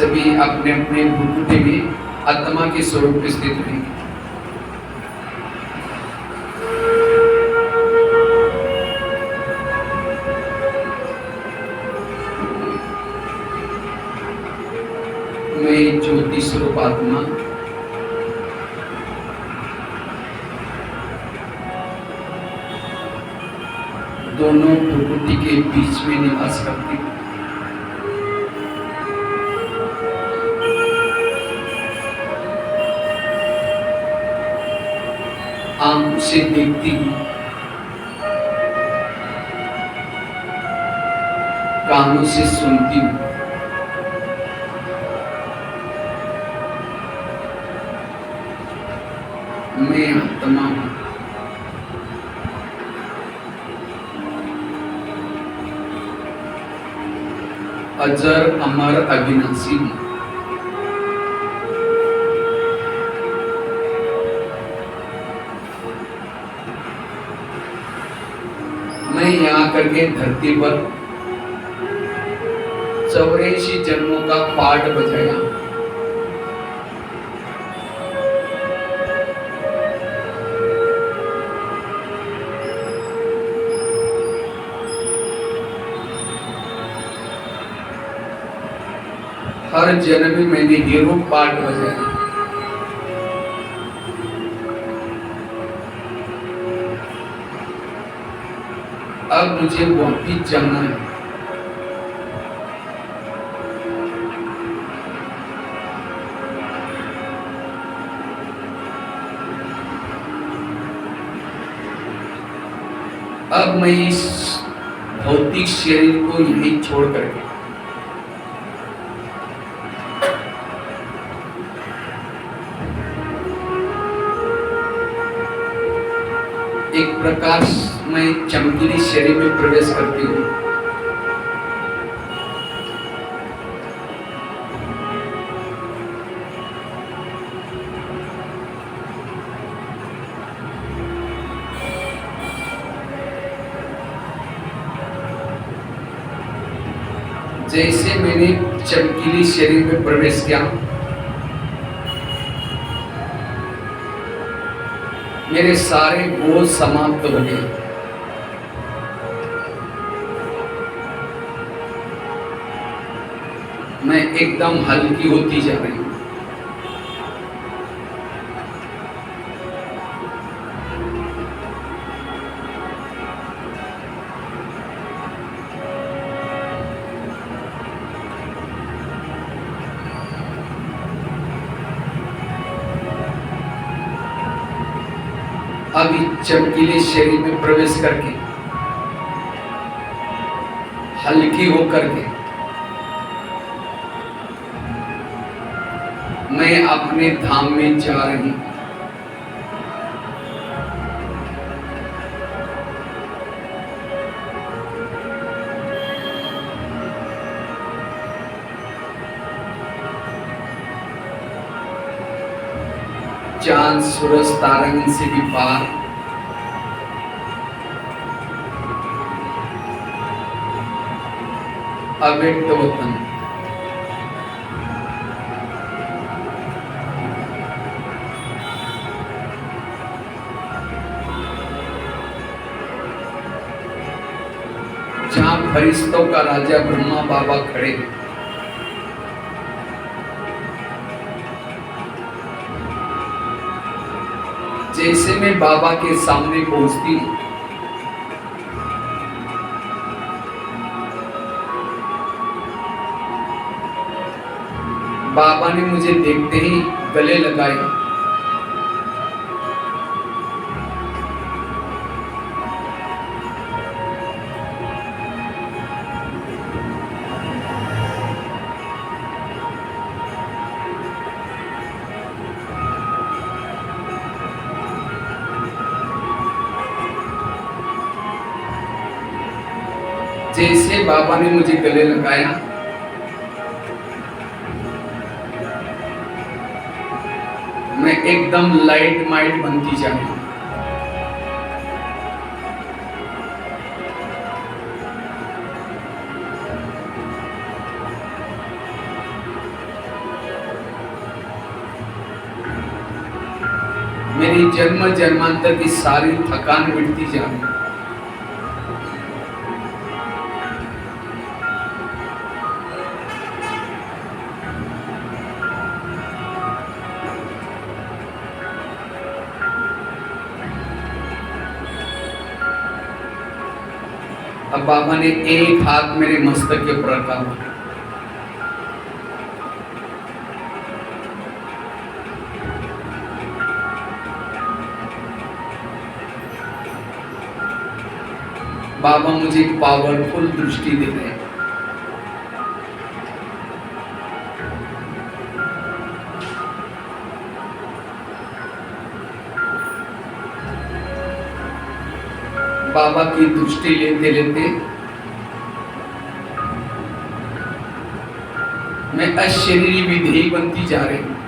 सभी अपने अपने भूतुटे में आत्मा के स्वरूप स्थित रहेंगे। मैं ज्योति स्वरूप आत्मा दोनों प्रकृति के बीच में निवास करती हूँ। आंखों से देखती हूँ, कानों से सुनती हूँ, मैं आत्मा हूँ। अजर अमर अविनाशी हूँ। मैं यहाँ करके धरती पर 84 जन्मों का पाठ बजाया। हर जन्म में मैंने हीरो पार्ट बजाया। अब मुझे वापिस जाना है। अब मैं इस भौतिक शरीर को यहीं छोड़ करके एक प्रकार में चमकीली शरीर में प्रवेश करती हूँ। जैसे मैंने चमकीली शरीर में प्रवेश किया, मेरे सारे बोझ समाप्त हो गए। मैं एकदम हल्की होती जा रही हूँ। अब इस चमकीले शरीर में प्रवेश करके हल्की होकर के मैं अपने धाम में जा रही हूं। चांद सूरज तारंग से भी पार अव्यक्त वतन, जहां फरिश्तों का राजा ब्रह्मा बाबा खड़े हैं। जैसे मैं बाबा के सामने पहुंचती हूँ, बाबा ने मुझे देखते ही गले लगाया। जैसे बाबा ने मुझे गले लगाया, मैं एकदम लाइट माइट बनती जा रही हूँ। मेरी जन्म जन्मांतर की सारी थकान मिटती जा रही है। अब बाबा ने एक हाथ मेरे मस्तक के ऊपर रखा हुआ। बाबा मुझे पावरफुल दृष्टि दे रहे हैं। बाबा की दृष्टि लेते लेते मैं अशरीरी विधेयी बनती जा रही हूं।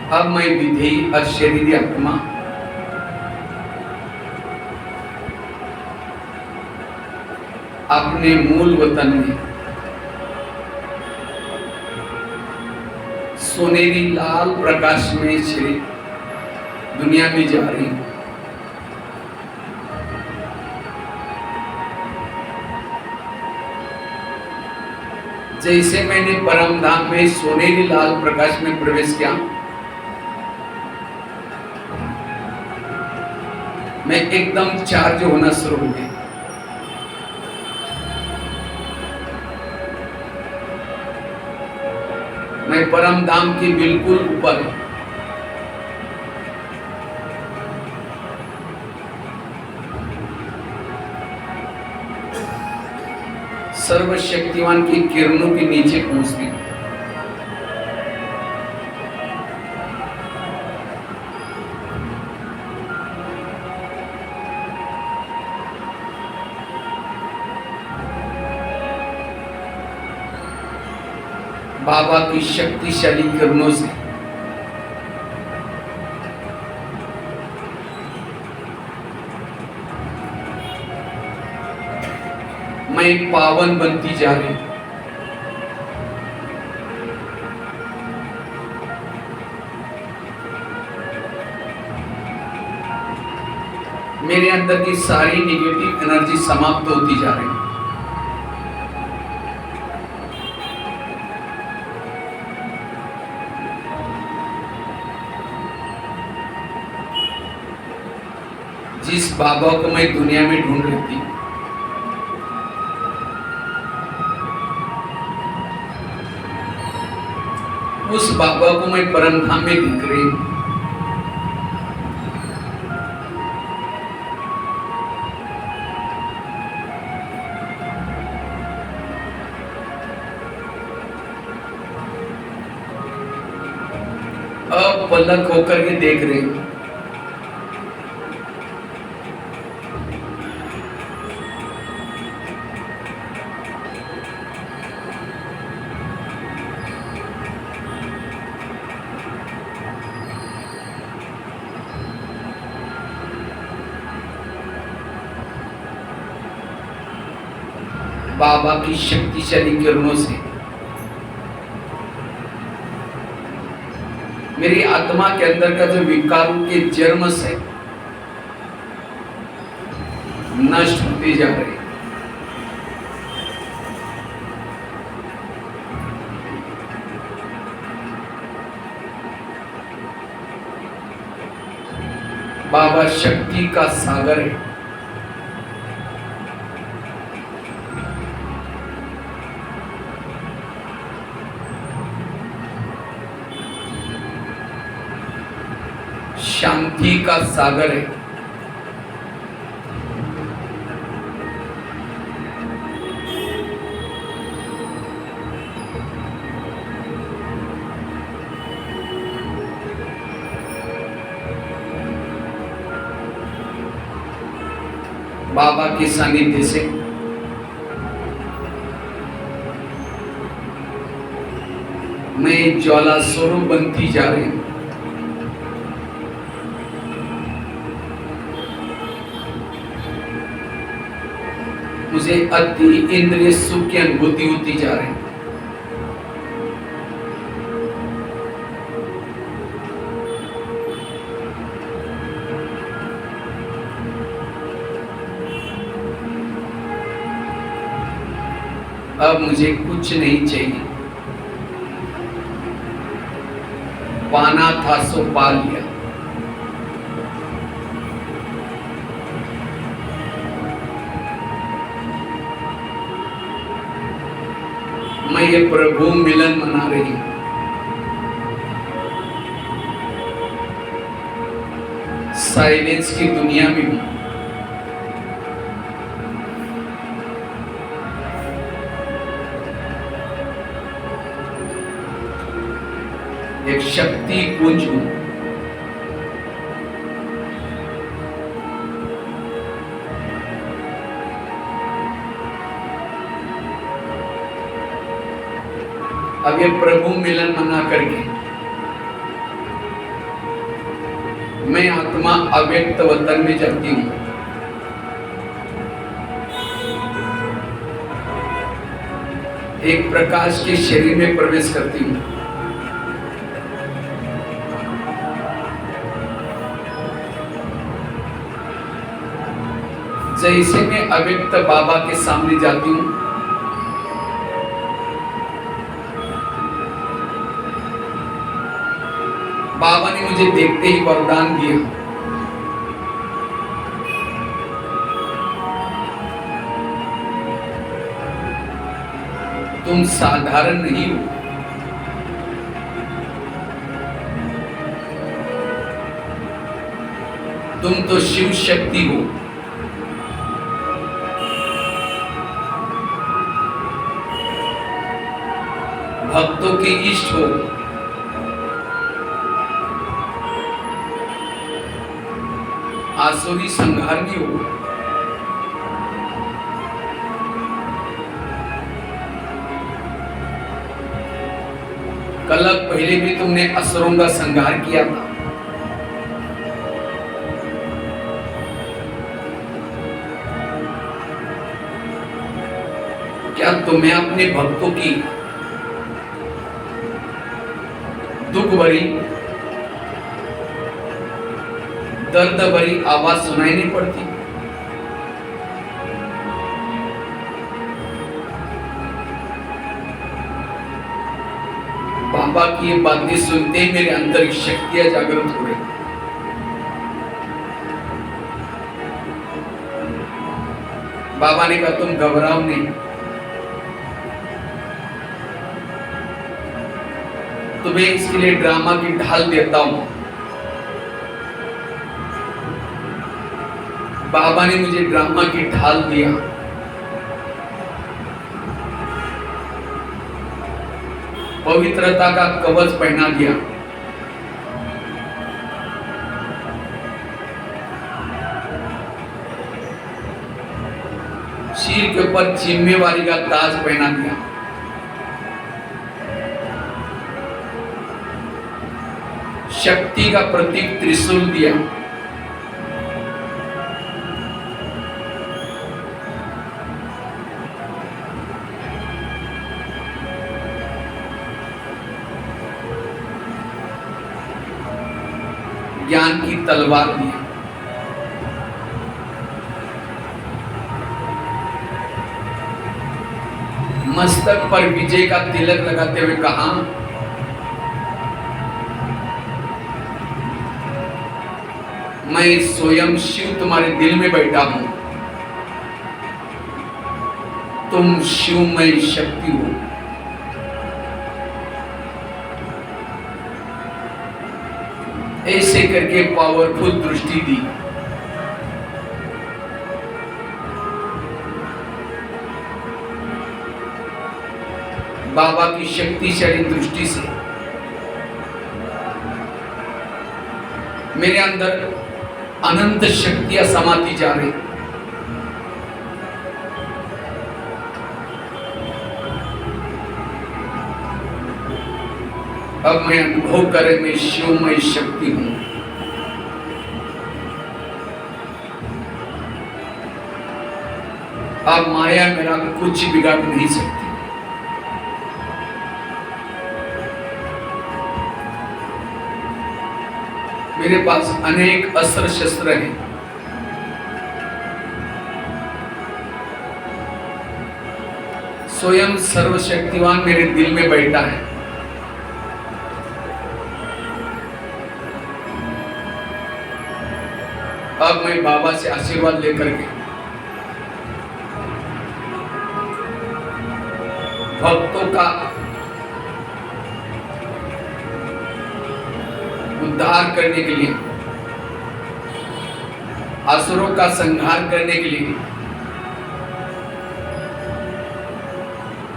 अब मैं विधेयी अशरीरी आत्मा अपने मूल वतन में सोनेरी लाल प्रकाश में श्री दुनिया में जा रही हूं। जैसे मैंने परम धाम में सोनेरी लाल प्रकाश में प्रवेश किया, मैं एकदम चार्ज होना शुरू हो गया। मैं परम धाम के बिल्कुल ऊपर हूं। सर्वशक्तिवान की किरणों के नीचे पहुंचती हूं। बाबा की शक्तिशाली किरणों से मैं पावन बनती जा रही हूं। मेरे अंदर की सारी नेगेटिव एनर्जी समाप्त होती जा रही है। जिस बाबा को मैं दुनिया में ढूंढ रही थी, उस बाबा को मैं परम धाम में दिख रही हूं। अब पलक होकर के देख रही हूं। बाबा की शक्तिशाली किरणों से मेरी आत्मा के अंदर का जो विकारों के जन्म से नष्ट होती जा रही है। बाबा शक्ति का सागर है। शांति का सागर है। बाबा के सानिध्य से मैं ज्वाला स्वरूप बनती जा रही हूं। मुझे अति इंद्रिय सुख की अनुभूति होती जा रही है। अब मुझे कुछ नहीं चाहिए, पाना था सो पा लिया। मैं ये प्रभु मिलन मना रही हूं। साइलेंस की दुनिया में हूं। एक शक्ति पुंज हूं। अब ये प्रभु मिलन मना करके मैं आत्मा अव्यक्त वतन में जाती हूं। एक प्रकाश के शरीर में प्रवेश करती हूं। जैसे मैं अव्यक्त बाबा के सामने जाती हूं, बाबा ने मुझे देखते ही वरदान दिया, तुम साधारण नहीं हो, तुम तो शिव शक्ति हो। भक्तों के इष्ट हो। आसुरी संहारनी हो। कल पहले भी तुमने असुरों का संहार किया था। क्या तुम्हें अपने भक्तों की दुख भरी, दर्द भरी आवाज सुनाई नहीं पड़ती? बाबा की ये बातें सुनते ही मेरे अंदर की शक्तियां जागृत हो रही। बाबा ने कहा तुम घबराओ नहीं, तुम्हें इसके लिए ड्रामा की ढाल देता हूं। बाबा ने मुझे ड्रामा की ढाल दिया। पवित्रता का कवच पहना दिया। सिर के ऊपर जिम्मेवारी का ताज पहना दिया। शक्ति का प्रतीक त्रिशूल दिया। ज्ञान की तलवार दी। मस्तक पर विजय का तिलक लगाते हुए कहा मैं स्वयं शिव तुम्हारे दिल में बैठा हूं। तुम शिवमय शक्ति हो। ऐसे करके पावरफुल दृष्टि दी। बाबा की शक्तिशाली दृष्टि से मेरे अंदर अनंत शक्तियां समाती जा रही। अब मैं अनुभव करे मैं शिवमय शक्ति हूं। अब माया मेरा कुछ बिगाड़ नहीं सकती। मेरे पास अनेक अस्त्र शस्त्र हैं, स्वयं सर्वशक्तिवान मेरे दिल में बैठा है। अब मैं बाबा से आशीर्वाद लेकर के भक्तों का उद्धार करने के लिए, असुरों का संहार करने के लिए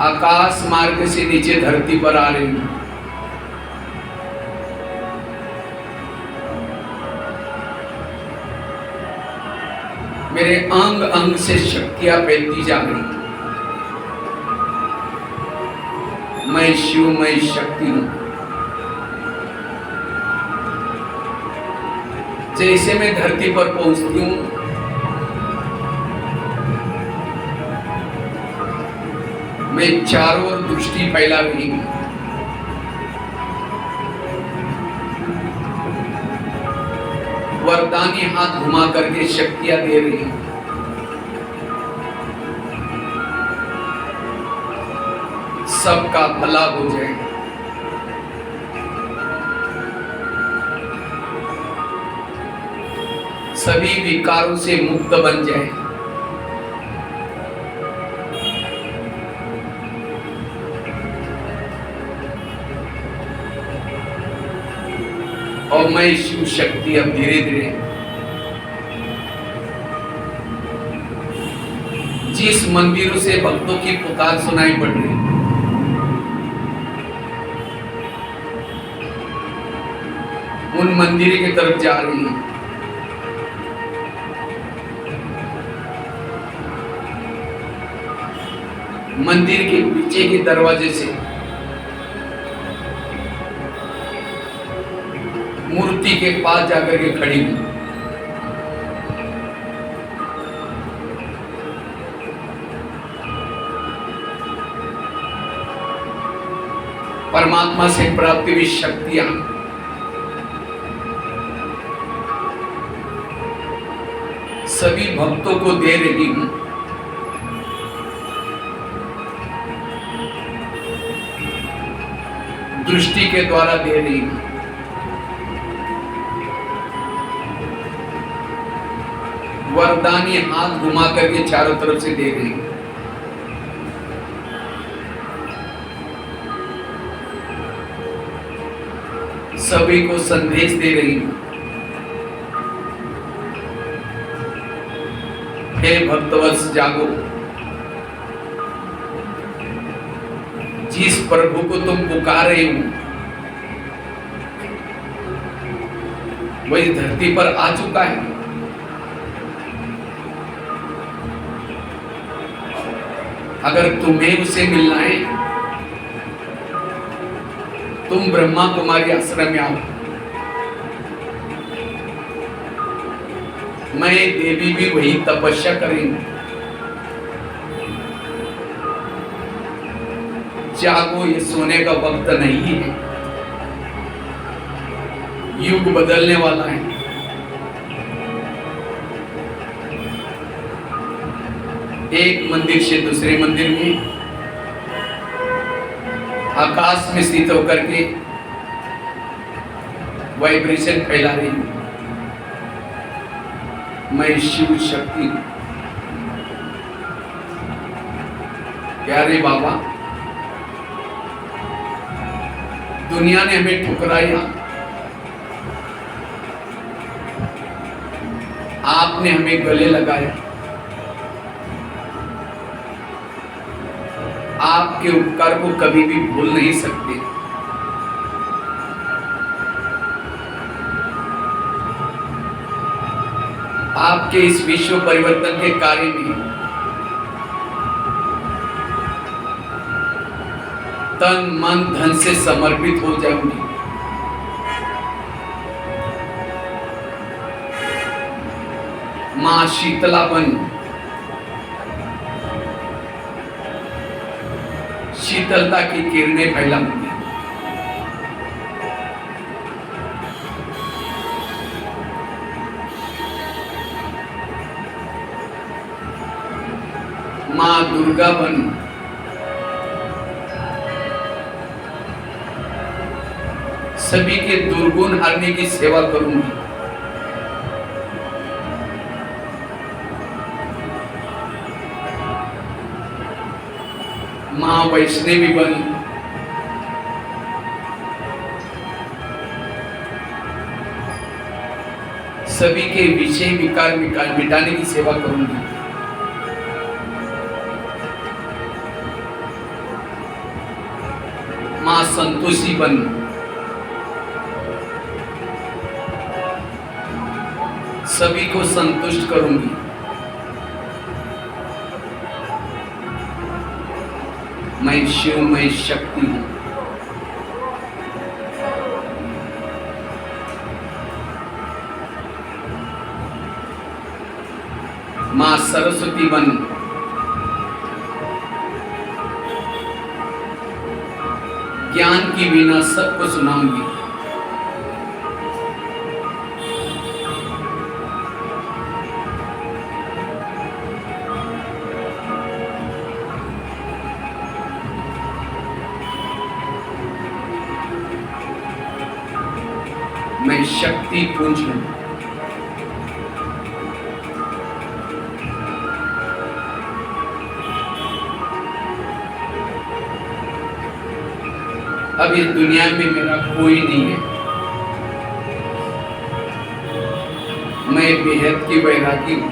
आकाश मार्ग से नीचे धरती पर आ रही हूं। मेरे अंग अंग से शक्तियां फैलती जा रही। मैं शिवमय शक्ति हूं। जैसे मैं धरती पर पहुंचती हूं, मैं चारों ओर दृष्टि फैला रही हूं। वरदानी हाथ घुमा करके शक्तियां दे रही हूं। सबका भला हो जाए। सभी विकारों से मुक्त बन जाए। और मैं शिव शक्ति अब धीरे धीरे जिस मंदिरों से भक्तों की पुकार सुनाई पड़ रही, उन मंदिर की तरफ जा रही है। मंदिर के पीछे के दरवाजे से मूर्ति के पास जाकर के खड़ी हुई। परमात्मा से प्राप्त हुई शक्तियां सभी भक्तों को दे रही हूं। दृष्टि के द्वारा दे रही हूं। वरदानी हाथ घुमा करके चारों तरफ से दे रही हूं। सभी को संदेश दे रही हूं। हे भक्तवत्स जागो, जिस प्रभु को तुम पुकार रहे हो वही धरती पर आ चुका है। अगर तुम्हें उसे मिलना है, तुम ब्रह्मा कुमारी आश्रम में आओ। मैं देवी भी वही तपस्या करेंगे। जागो, ये सोने का वक्त नहीं है। युग बदलने वाला है। एक मंदिर से दूसरे मंदिर में, आकाश में स्थित होकर के वाइब्रेशन फैला रही हूं। मैं शिव शक्ति। प्यारे बाबा, दुनिया ने हमें ठुकराया, आपने हमें गले लगाया। आपके उपकार को कभी भी भूल नहीं सकते। आपके इस विश्व परिवर्तन के कार्य में तन मन धन से समर्पित हो जाऊंगी। मां शीतला बन शीतलता की किरणें फैलाऊंगी। मां दुर्गा बन सभी के दुर्गुण हारने की सेवा करूंगी। मां वैष्णवी बन सभी के विषय विकार मिटाने की सेवा करूंगी। मां संतोषी बन सभी को संतुष्ट करूंगी। मैं शिव, मैं शक्ति हूं। मां सरस्वती बन ज्ञान की वीणा सबको सुनाऊंगी। मैं शक्ति पुंज हूं। अब इस दुनिया में मेरा कोई नहीं है। मैं बेहद की वैरागी हूं,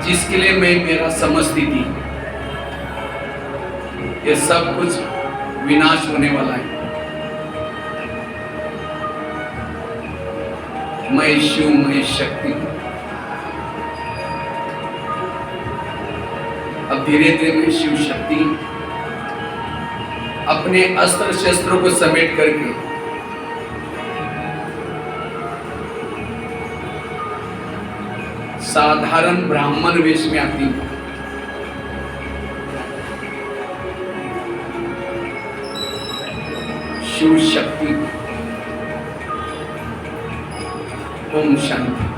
जिसके लिए मैं मेरा समझती थी ये सब कुछ विनाश होने वाला है। मैं शिव, मैं शक्ति हूं। अब धीरे धीरे मैं शिव शक्ति अपने अस्त्र शस्त्रों को समेट करके साधारण ब्राह्मण वेश में आती हूं। शिव शक्ति। ओम शांति।